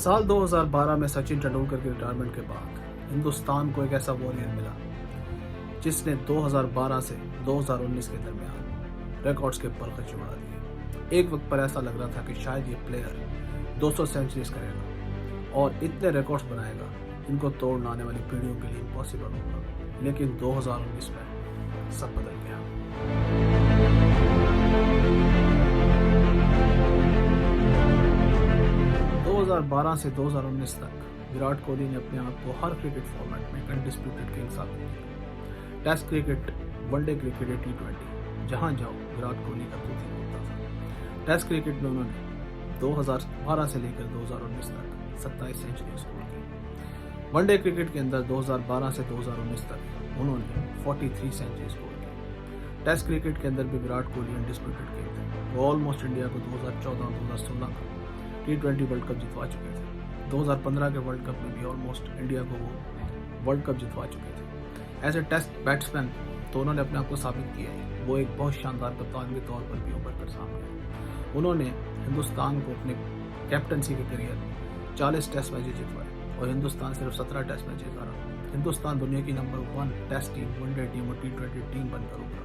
साल 2012 में सचिन तेंदुलकर की रिटायरमेंट के बाद हिंदुस्तान को एक ऐसा वॉरियर मिला जिसने 2012 से 2019 के दरमियान रिकॉर्ड्स के परखच उड़ा दिए। एक वक्त पर ऐसा लग रहा था कि शायद ये प्लेयर 200 सेंचुरीज करेगा और इतने रिकॉर्ड्स बनाएगा इनको तोड़ना आने वाली पीढ़ियों के लिए इम्पॉसिबल होगा, लेकिन 2019 में सब बदल गया। 2012 से 2019 तक विराट कोहली ने अपने आप को हर क्रिकेट फॉर्मेट में अनडिस्प्यूटेड किंग साबित किया। टेस्ट क्रिकेट, वनडे क्रिकेट या टी20, जहां जाओ विराट कोहली का दूध ही होता था। टेस्ट क्रिकेट में उन्होंने 2012 से लेकर 2019 तक 27 सेंचुरी स्कोर की। वनडे क्रिकेट के अंदर 2012 से 2019 तक उन्होंने 43 सेंचुरी स्कोर की। टेस्ट क्रिकेट के अंदर भी विराट कोहली अनडिस्प्यूटेड किंग थे। वो ऑलमोस्ट इंडिया को 2014-2016 का टी20 वर्ल्ड कप जितवा चुके थे। 2015 के वर्ल्ड कप में भी ऑलमोस्ट इंडिया को वो वर्ल्ड कप जितवा चुके थे। एज ए टेस्ट बैट्समैन तो उन्होंने अपने आप को साबित किया है। वो एक बहुत शानदार कप्तान के तौर पर भी उभर कर सामने आए। उन्होंने हिंदुस्तान को अपने कैप्टनसी के करियर में 40 टेस्ट मैचेज जितवाए और हिंदुस्तान सिर्फ 17 टेस्ट मैचेज हारा। हिंदुस्तान दुनिया की number 1 test team, one day team और टी20 टीम बनकर उभरा।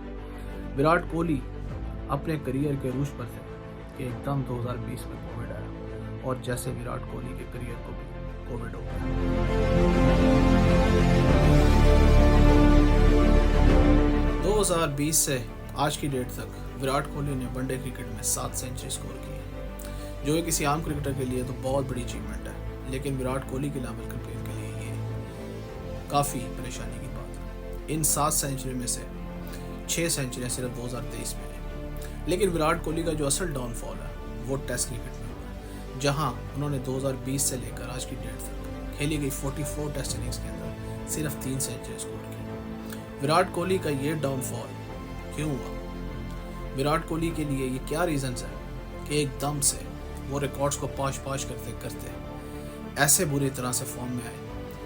विराट कोहली अपने करियर के रूज पर थे कि एकदम 2020 में कोविड आया और जैसे विराट कोहली के करियर को भी कोविड हो गया। 2020 से आज की डेट तक विराट कोहली ने वनडे क्रिकेट में 7 सेंचुरी स्कोर की है, जो किसी आम क्रिकेटर के लिए तो बहुत बड़ी अचीवमेंट है, लेकिन विराट कोहली के लेवल क्रिकेट के लिए ये काफ़ी परेशानी की बात है। इन 7 सेंचुरी में से 6 सेंचुरियाँ सिर्फ 2023 में है। लेकिन विराट कोहली का जो असल डाउनफॉल है वो टेस्ट क्रिकेट में हुआ है, जहां उन्होंने 2020 से लेकर आज की डेट तक खेली गई 44 टेस्ट इनिंग्स के अंदर सिर्फ 3 सेंचुरी स्कोर की। विराट कोहली का ये डाउनफॉल क्यों हुआ? विराट कोहली के लिए ये क्या रीजंस है कि एकदम से वो रिकॉर्ड्स को पाश करते करते ऐसे बुरी तरह से फॉर्म में आए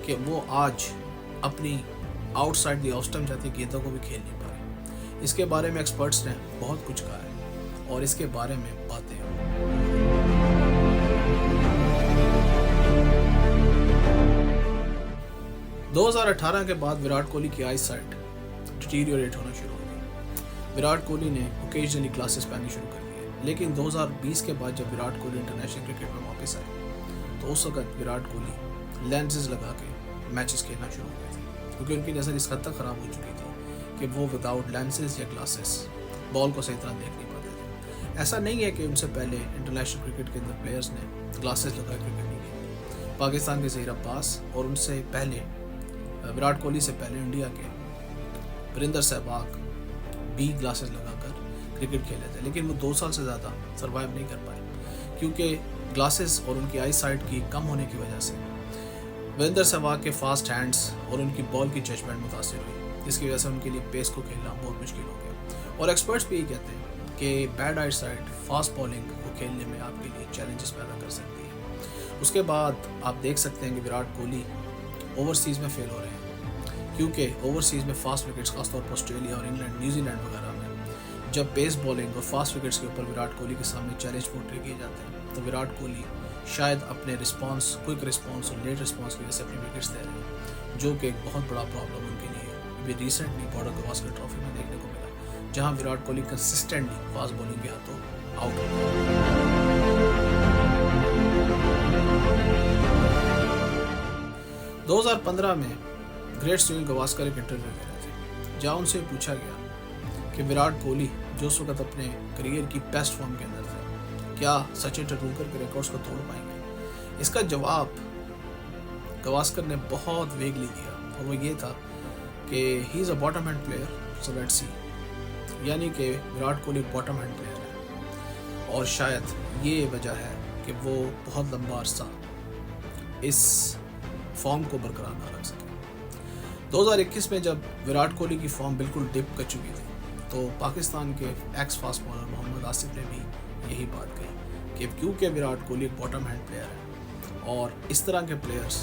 कि वो आज अपनी आउटसाइड द ऑफ स्टंप जाती गेंदों को भी खेल नहीं पा रहे। इसके बारे में एक्सपर्ट्स ने बहुत कुछ कहा है और इसके बारे में बातें हैं। 2018 के बाद विराट कोहली की आई साइट डिटीरियोरेट होना शुरू हो गई। विराट कोहली ने ओकेजनली ग्लासेस पहननी शुरू कर दिए, लेकिन 2020 के बाद जब विराट कोहली इंटरनेशनल क्रिकेट में वापस आए तो उस वक्त विराट कोहली लेंसेज लगा के मैचेस खेलना शुरू हो गए थे, क्योंकि उनकी नज़र इस हद तक ख़राब हो चुकी थी कि वो विदाउट लेंसेज या ग्लासेस बॉल को सही तरह देख नहीं पाते थे। ऐसा नहीं है कि उनसे पहले इंटरनेशनल क्रिकेट के अंदर प्लेयर्स ने ग्लासेस लगा क्रिकेट नहीं खेली। पाकिस्तान के ज़हीर अब्बास और उनसे पहले विराट कोहली से पहले इंडिया के वीरेंद्र सहवाग भी ग्लासेस लगाकर क्रिकेट खेले थे, लेकिन वो 2 साल से ज़्यादा सर्वाइव नहीं कर पाए, क्योंकि ग्लासेस और उनकी आई साइट की कम होने की वजह से वीरेंद्र सहवाग के फास्ट हैंड्स और उनकी बॉल की जजमेंट मुतासिर हुई, जिसकी वजह से उनके लिए पेस को खेलना बहुत मुश्किल हो गया। और एक्सपर्ट्स भी यही कहते हैं कि bad I site fast bowling को खेलने में आपके लिए चैलेंजेस पैदा कर सकती है। उसके बाद आप देख सकते हैं कि विराट कोहली ओवरसीज़ में फेल हो रहे हैं, क्योंकि ओवरसीज़ में फास्ट विकेट्स खासतौर पर ऑस्ट्रेलिया और इंग्लैंड, न्यूजीलैंड वगैरह में जब पेस बॉलिंग और फास्ट विकेट्स के ऊपर विराट कोहली के सामने चैलेंज पोर्ट्रे किए जाते हैं तो विराट कोहली शायद अपने रिस्पांस, क्विक रिस्पांस और लेट रिस्पांस की वजह से अपनी विकेट्स दे रहे हैं, जो कि एक बहुत बड़ा प्रॉब्लम उनके लिए अभी रिसेंटली बॉर्डर गवास्कर ट्रॉफी में देखने को मिला, जहाँ Virat Kohli consistently fast bowling के हाथों आउट हो गए। 2015 में ग्रेट सुनील गावस्कर एक इंटरव्यू दे रहे थे, जहाँ उनसे पूछा गया कि विराट कोहली जो उस वक्त अपने करियर की बेस्ट फॉर्म के अंदर थे, क्या सचिन तेंदुलकर के रिकॉर्ड्स को तोड़ पाएंगे? इसका जवाब गावस्कर ने बहुत वेगली दिया और वो ये था कि he is a bottom hand player, so let's see, यानी कि Virat Kohli bottom hand player है और शायद ये वजह है कि वो बहुत लंबा अरसा इस फॉर्म को बरकरार ना रख सके। 2021 में जब विराट कोहली की फॉर्म बिल्कुल डिप कर चुकी थी तो पाकिस्तान के ex fast bowler Mohammad Asif ने भी यही बात कही कि क्योंकि विराट कोहली एक बॉटम हैंड प्लेयर है और इस तरह के प्लेयर्स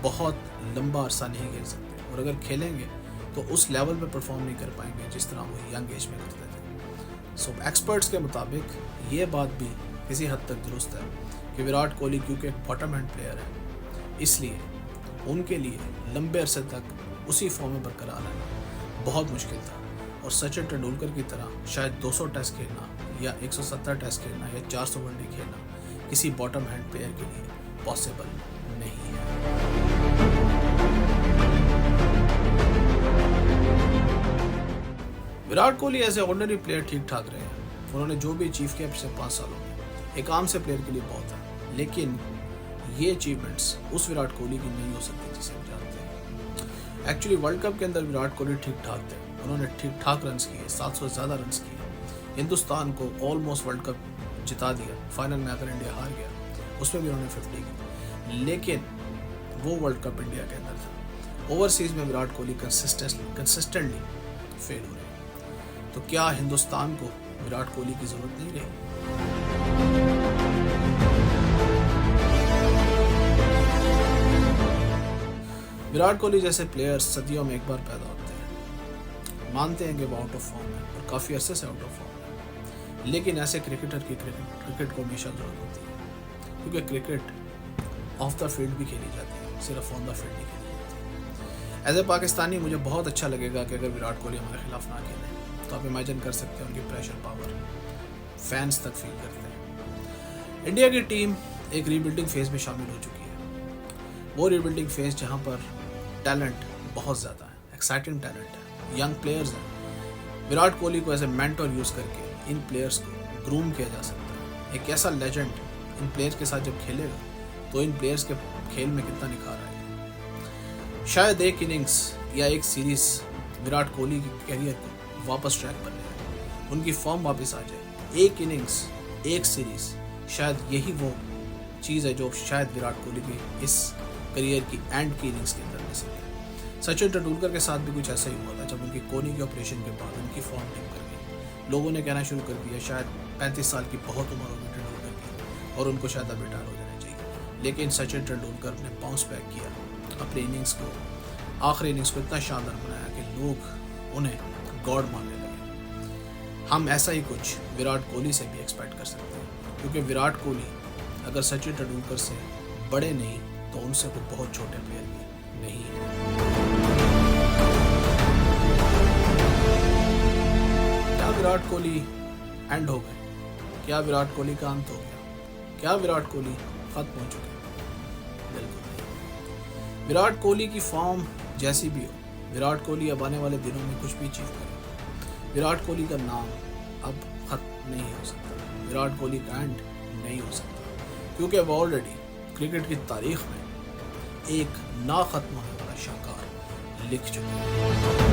बहुत लंबा अरसा नहीं खेल सकते, और अगर खेलेंगे तो उस लेवल पर परफॉर्म नहीं कर पाएंगे जिस तरह वो यंग एज में करते थे। सो एक्सपर्ट्स के मुताबिक ये बात भी किसी हद तक दुरुस्त है कि विराट कोहली क्योंकि एक बॉटम हैंड प्लेयर है, इसलिए उनके लिए लंबे अरसे तक उसी फॉर्म में बरकरार रहना बहुत मुश्किल था और सचिन तेंदुलकर की तरह शायद 200 टेस्ट खेलना या 170 टेस्ट खेलना या 400 वनडे खेलना किसी बॉटम हैंड प्लेयर के लिए पॉसिबल नहीं है। Virat Kohli as a ordinary player ठीक ठाक रहे हैं। उन्होंने जो भी अचीव किया पिछले 5 सालों में एक आम से प्लेयर के लिए बहुत है, लेकिन ये अचीवमेंट्स उस विराट कोहली की नहीं हो सकती जिसे हम जानते हैं। एक्चुअली वर्ल्ड कप के अंदर विराट कोहली ठीक ठाक थे, उन्होंने ठीक ठाक रन्स किए, 700 से ज़्यादा रन्स किए, हिंदुस्तान को ऑलमोस्ट वर्ल्ड कप जिता दिया। फाइनल में अगर इंडिया हार गया उसमें भी उन्होंने 50 की, लेकिन वो वर्ल्ड कप इंडिया के अंदर था। ओवरसीज में विराट कोहली कंसिस्टेंटली फेल हो रहे। तो क्या हिंदुस्तान को विराट कोहली की ज़रूरत नहीं रही? विराट कोहली जैसे प्लेयर्स सदियों में एक बार पैदा होते हैं। मानते हैं कि वो आउट ऑफ फॉर्म है और काफ़ी अरसे से आउट ऑफ फॉर्म है, लेकिन ऐसे क्रिकेटर की क्रिकेट को हमेशा ज़रूरत होती है, क्योंकि क्रिकेट ऑफ द फील्ड भी खेली जाती है, सिर्फ ऑन द फील्ड नहीं खेली जाती। एज ए पाकिस्तानी मुझे बहुत अच्छा लगेगा कि अगर विराट कोहली हमारे खिलाफ ना खेले, तो आप इमेजिन कर सकते हैं उनकी प्रेशर पावर फैंस तक फील करते हैं। इंडिया की टीम एक रीबिल्डिंग फेज में शामिल हो चुकी है। वो रीबिल्डिंग फेज जहाँ पर टैलेंट बहुत ज़्यादा है, एक्साइटिंग टैलेंट है, यंग प्लेयर्स हैं। विराट कोहली को एज ए मेंटर यूज़ करके इन प्लेयर्स को ग्रूम किया जा सकता है। एक ऐसा लेजेंड इन प्लेयर्स के साथ जब खेलेगा तो इन प्लेयर्स के खेल में कितना निखार आएगा। शायद एक इनिंग्स या एक सीरीज़ विराट कोहली के कैरियर को वापस ट्रैक पर ले आए, उनकी फॉर्म वापस आ जाए। एक इनिंग्स, एक सीरीज़, शायद यही वो चीज़ है जो शायद विराट कोहली की इस करियर की एंड की इनिंग्स के अंदर मिल सके। सचिन तेंदुलकर के साथ भी कुछ ऐसा ही हुआ था। जब उनकी कोहनी के ऑपरेशन के बाद उनकी फॉर्म डिप कर गई, लोगों ने कहना शुरू कर दिया शायद 35 साल की बहुत उम्र होगी तेंदुलकर की और उनको शायद अब रिटायर हो जाना चाहिए। लेकिन सचिन तेंदुलकर ने बाउंस बैक किया, अपने इनिंग्स को, आखिरी इनिंग्स को इतना शानदार बनाया कि लोग उन्हें गॉड मानने लगे। हम ऐसा ही कुछ विराट कोहली से भी एक्सपेक्ट कर सकते हैं, क्योंकि विराट कोहली अगर सचिन तेंदुलकर से बड़े नहीं तो उनसे कोई बहुत छोटे प्लेयर भी नहीं है। क्या विराट कोहली एंड हो गए? क्या विराट कोहली का अंत हो गया? क्या विराट कोहली खत्म हो चुके? बिल्कुल नहीं। विराट कोहली की फॉर्म जैसी भी हो, विराट कोहली अब आने वाले दिनों में कुछ भी अचीव करे, विराट कोहली का नाम अब खत्म नहीं हो सकता, विराट कोहली का एंड नहीं हो सकता, क्योंकि वो ऑलरेडी क्रिकेट की तारीख में एक ना खत्म होने वाला शाहकार लिख चुके हैं।